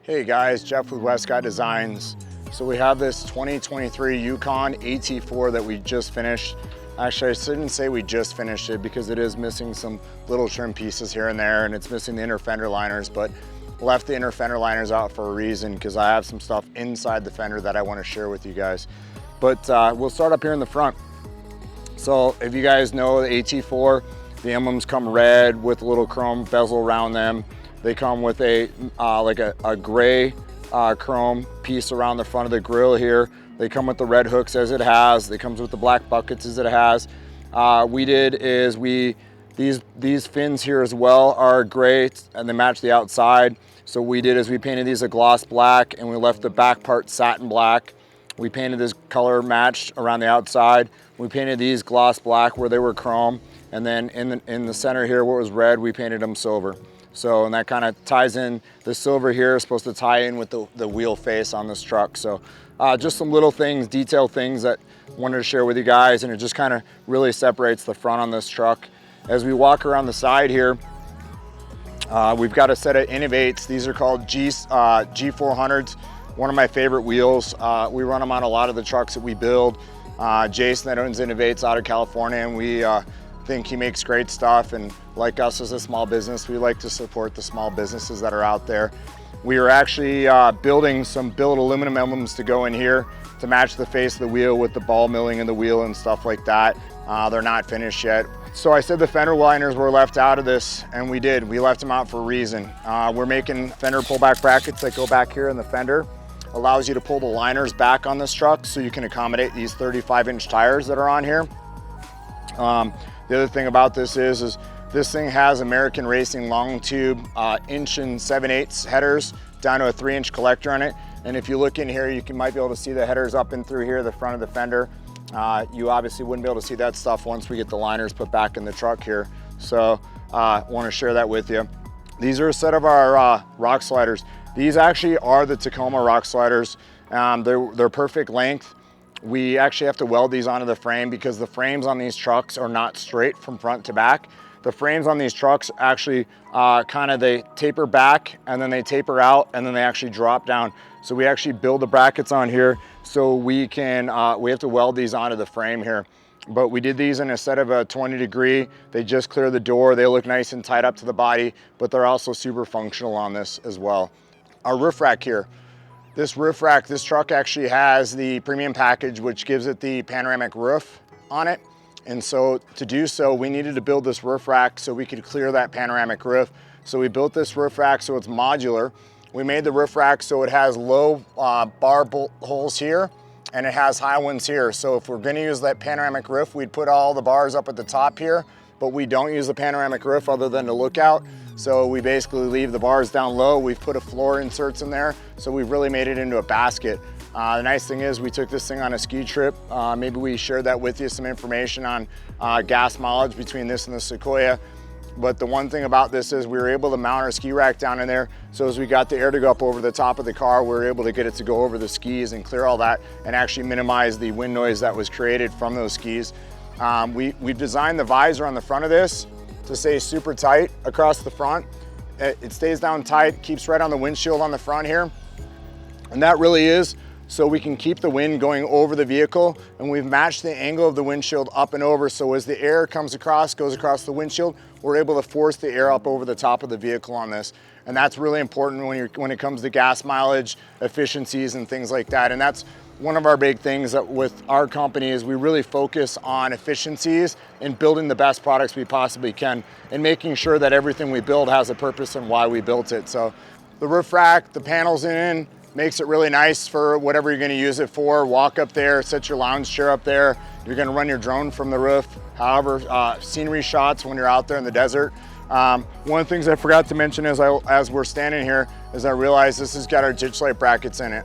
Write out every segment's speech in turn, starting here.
Hey guys, Jeff with Westcott Designs. So we have this 2023 Yukon AT4 that we just finished. Actually, I shouldn't say we just finished it because it is missing some little trim pieces here and there, and it's missing the inner fender liners, but left the inner fender liners out for a reason because I have some stuff inside the fender that I want to share with you guys. But we'll start up here in the front. So if you guys know the AT4, the emblems come red with a little chrome bezel around them. They come with a like a gray chrome piece around the front of the grille here. They come with the red hooks as it has. They comes with the black buckets as it has. These fins here as well are gray and they match the outside. So we painted these a gloss black and we left the back part satin black. We painted this color matched around the outside. We painted these gloss black where they were chrome. And then in the center here where it was red, we painted them silver. So, and that kind of ties in, the silver here is supposed to tie in with the wheel face on this truck. So just some little things, detailed things that I wanted to share with you guys, and it just kind of really separates the front on this truck. As we walk around the side here, we've got a set of Innovates. These are called G400s, one of my favorite wheels. We run them on a lot of the trucks that we build. Jason that owns Innovates out of California, and we think he makes great stuff, and like us as a small business, we like to support the small businesses that are out there. We are actually building some billet aluminum emblems to go in here to match the face of the wheel with the ball milling in the wheel and stuff like that. They're not finished yet. So I said the fender liners were left out of this, and we did. We left them out for a reason. We're making fender pullback brackets that go back here in the fender. Allows you to pull the liners back on this truck so you can accommodate these 35-inch tires that are on here. The other thing about this is this thing has American Racing long tube 1 7/8 headers down to a 3-inch collector on it. And if you look in here, you might be able to see the headers up and through here, the front of the fender. You obviously wouldn't be able to see that stuff once we get the liners put back in the truck here. So I want to share that with you. These are a set of our rock sliders. These actually are the Tacoma rock sliders. They're perfect length. We actually have to weld these onto the frame because the frames on these trucks are not straight from front to back. The frames on these trucks actually they taper back and then they taper out and then they actually drop down. So we actually build the brackets on here so we have to weld these onto the frame here. But we did these in a set of a 20-degree. They just clear the door. They look nice and tight up to the body, but they're also super functional on this as well. Our roof rack here. This roof rack, this truck actually has the premium package, which gives it the panoramic roof on it. And so to do so, we needed to build this roof rack so we could clear that panoramic roof. So we built this roof rack so it's modular. We made the roof rack so it has low bar bolt holes here and it has high ones here. So if we're gonna use that panoramic roof, we'd put all the bars up at the top here, but we don't use the panoramic roof other than the lookout. So we basically leave the bars down low. We've put a floor inserts in there. So we've really made it into a basket. The nice thing is we took this thing on a ski trip. Maybe we shared that with you, some information on gas mileage between this and the Sequoia. But the one thing about this is we were able to mount our ski rack down in there. So as we got the air to go up over the top of the car, we were able to get it to go over the skis and clear all that and actually minimize the wind noise that was created from those skis. We've designed the visor on the front of this to stay super tight across the front. It stays down tight, keeps right on the windshield on the front here. And that really is so we can keep the wind going over the vehicle, and we've matched the angle of the windshield up and over, so as the air goes across the windshield, we're able to force the air up over the top of the vehicle on this. And that's really important when it comes to gas mileage, efficiencies, and things like that. And that's one of our big things that with our company is we really focus on efficiencies and building the best products we possibly can and making sure that everything we build has a purpose and why we built it. So the roof rack, the panels in, makes it really nice for whatever you're gonna use it for. Walk up there, set your lounge chair up there. You're gonna run your drone from the roof. However, scenery shots when you're out there in the desert. One of the things I forgot to mention as we're standing here is I realized this has got our ditch light brackets in it.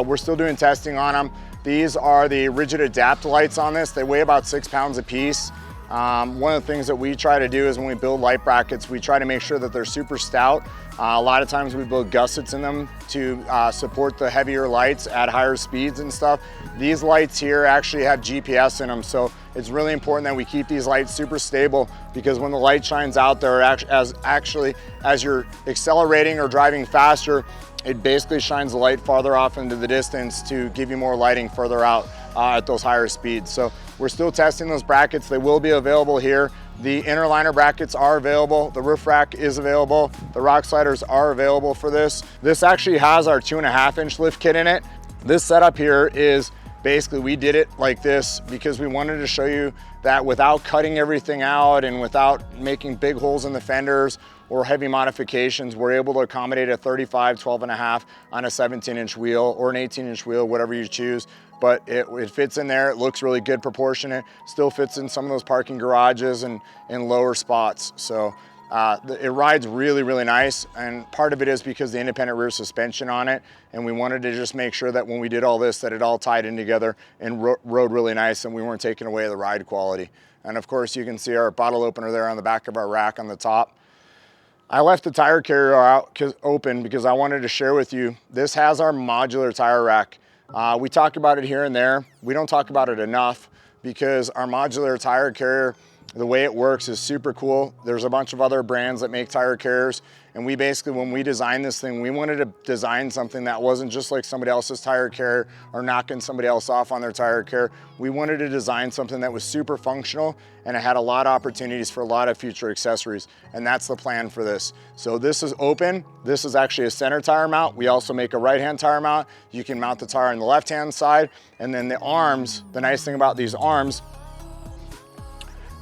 We're still doing testing on them. These are the rigid adapt lights on this. They weigh about 6 pounds a piece. One of the things that we try to do is when we build light brackets, we try to make sure that they're super stout. A lot of times we build gussets in them to support the heavier lights at higher speeds and stuff. These lights here actually have GPS in them, so it's really important that we keep these lights super stable, because when the light shines out there, as you're accelerating or driving faster, it basically shines the light farther off into the distance to give you more lighting further out at those higher speeds. So we're still testing those brackets. They will be available here. The inner liner brackets are available. The roof rack is available. The rock sliders are available for this. This actually has our 2.5-inch lift kit in it. This setup here is basically, we did it like this because we wanted to show you that without cutting everything out and without making big holes in the fenders or heavy modifications, we're able to accommodate a 35, 12.5 on a 17-inch wheel or an 18-inch wheel, whatever you choose. But it fits in there. It looks really good proportionate. Still fits in some of those parking garages and in lower spots. So it rides really, really nice. And part of it is because the independent rear suspension on it. And we wanted to just make sure that when we did all this, that it all tied in together and rode really nice, and we weren't taking away the ride quality. And of course, you can see our bottle opener there on the back of our rack on the top. I left the tire carrier out open because I wanted to share with you, this has our modular tire rack. We talk about it here and there. We don't talk about it enough because our modular tire carrier, the way it works is super cool. There's a bunch of other brands that make tire carriers, and we basically, when we designed this thing, we wanted to design something that wasn't just like somebody else's tire carrier or knocking somebody else off on their tire carrier. We wanted to design something that was super functional, and it had a lot of opportunities for a lot of future accessories, and that's the plan for this. So this is open. This is actually a center tire mount. We also make a right-hand tire mount. You can mount the tire on the left-hand side, and then the arms, the nice thing about these arms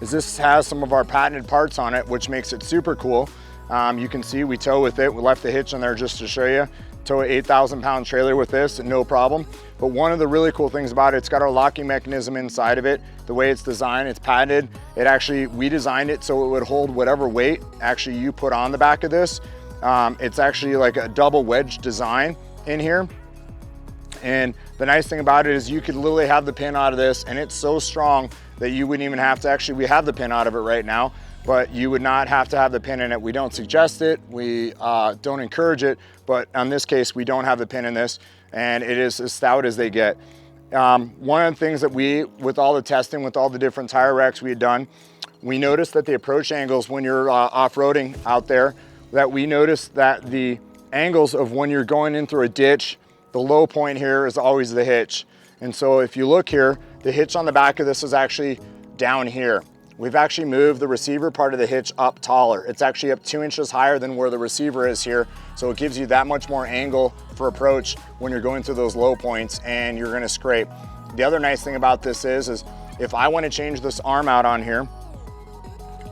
is this has some of our patented parts on it, which makes it super cool. You can see we tow with it. We left the hitch in there just to show you. Tow an 8,000-pound trailer with this, no problem. But one of the really cool things about it, it's got our locking mechanism inside of it. The way it's designed, it's patented. We designed it so it would hold whatever weight actually you put on the back of this. It's actually like a double wedge design in here. And the nice thing about it is you could literally have the pin out of this, and it's so strong that you wouldn't even have to actually, we have the pin out of it right now, but you would not have to have the pin in it. We don't suggest it, we don't encourage it, but in this case, we don't have the pin in this, and it is as stout as they get. One of the things that with all the testing, with all the different tire racks we had done, we noticed that the approach angles when you're off-roading out there, that we noticed that the angles of when you're going in through a ditch, the low point here is always the hitch. And so if you look here, the hitch on the back of this is actually down here. We've actually moved the receiver part of the hitch up taller. It's actually up 2 inches higher than where the receiver is here. So it gives you that much more angle for approach when you're going through those low points and you're gonna scrape. The other nice thing about this is if I wanna change this arm out on here,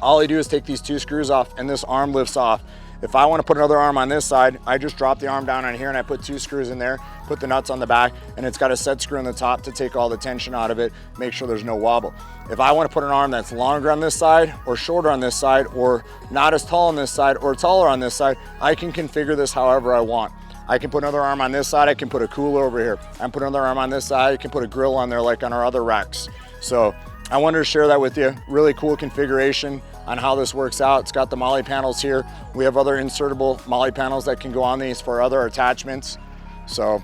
all I do is take these 2 screws off and this arm lifts off. If I want to put another arm on this side, I just drop the arm down on here and I put 2 screws in there, put the nuts on the back, and it's got a set screw on the top to take all the tension out of it, make sure there's no wobble. If I want to put an arm that's longer on this side or shorter on this side or not as tall on this side or taller on this side, I can configure this however I want. I can put another arm on this side, I can put a cooler over here. I can put another arm on this side, I can put a grill on there like on our other racks. So I wanted to share that with you. Really cool configuration on how this works out. It's got the MOLLE panels here. We have other insertable MOLLE panels that can go on these for other attachments. So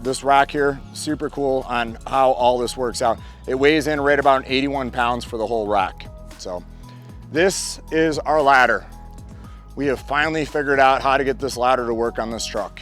this rack here, super cool on how all this works out. It weighs in right about 81 pounds for the whole rack. So this is our ladder. We have finally figured out how to get this ladder to work on this truck.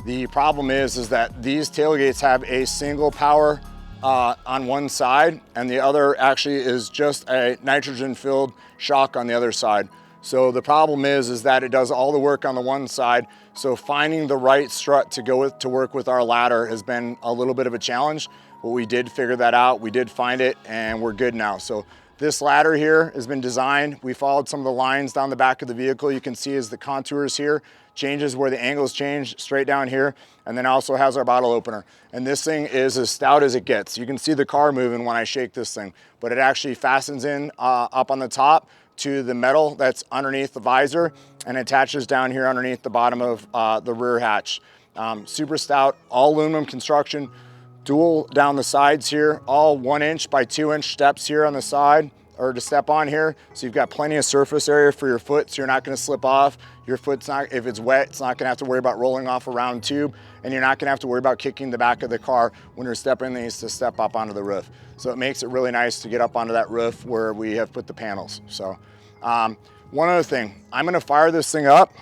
The problem is that these tailgates have a single power on one side, and the other actually is just a nitrogen-filled shock on the other side. So the problem is that it does all the work on the one side. So finding the right strut to work with our ladder has been a little bit of a challenge, but we did figure that out. We did find it, and we're good now. So this ladder here has been designed. We followed some of the lines down the back of the vehicle. You can see as the contours here changes where the angles change straight down here, and then also has our bottle opener. And this thing is as stout as it gets. You can see the car moving when I shake this thing, but it actually fastens in up on the top to the metal that's underneath the visor and attaches down here underneath the bottom of the rear hatch. Super stout, all aluminum construction, dual down the sides here, all 1 inch by 2 inch steps here on the side, or to step on here. So you've got plenty of surface area for your foot, so you're not gonna slip off. Your foot's not, if it's wet, it's not gonna have to worry about rolling off a round tube, and you're not gonna have to worry about kicking the back of the car when you're stepping these to step up onto the roof. So it makes it really nice to get up onto that roof where we have put the panels. So one other thing, I'm gonna fire this thing up.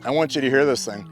I want you to hear this thing.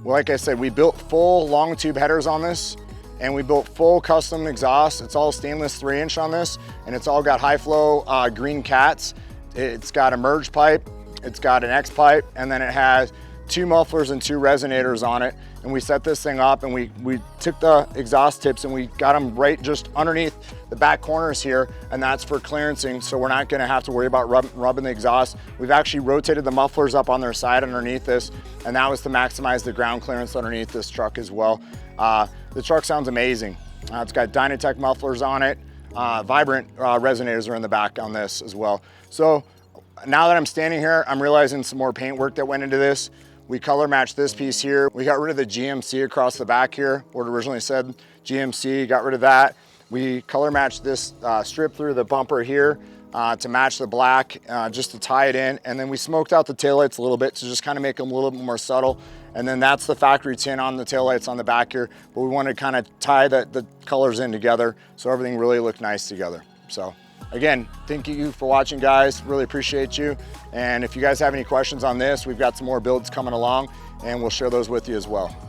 Like I said, we built full long tube headers on this, and we built full custom exhaust. It's all stainless 3-inch on this, and it's all got high flow green cats. It's got a merge pipe, it's got an X pipe, and then it has 2 mufflers and 2 resonators on it. And we set this thing up, and we took the exhaust tips and we got them right just underneath the back corners here, and that's for clearancing, so we're not gonna have to worry about rubbing the exhaust. We've actually rotated the mufflers up on their side underneath this, and that was to maximize the ground clearance underneath this truck as well. The truck sounds amazing. It's got Dynatech mufflers on it. Vibrant resonators are in the back on this as well. So now that I'm standing here, I'm realizing some more paint work that went into this. We color matched this piece here. We got rid of the GMC across the back here, where it originally said GMC, got rid of that. We color matched this strip through the bumper here to match the black, just to tie it in. And then we smoked out the taillights a little bit to just kind of make them a little bit more subtle. And then that's the factory tin on the taillights on the back here. But we wanted to kind of tie the colors in together so everything really looked nice together. So again, thank you for watching, guys. Really appreciate you. And if you guys have any questions on this, we've got some more builds coming along, and we'll share those with you as well.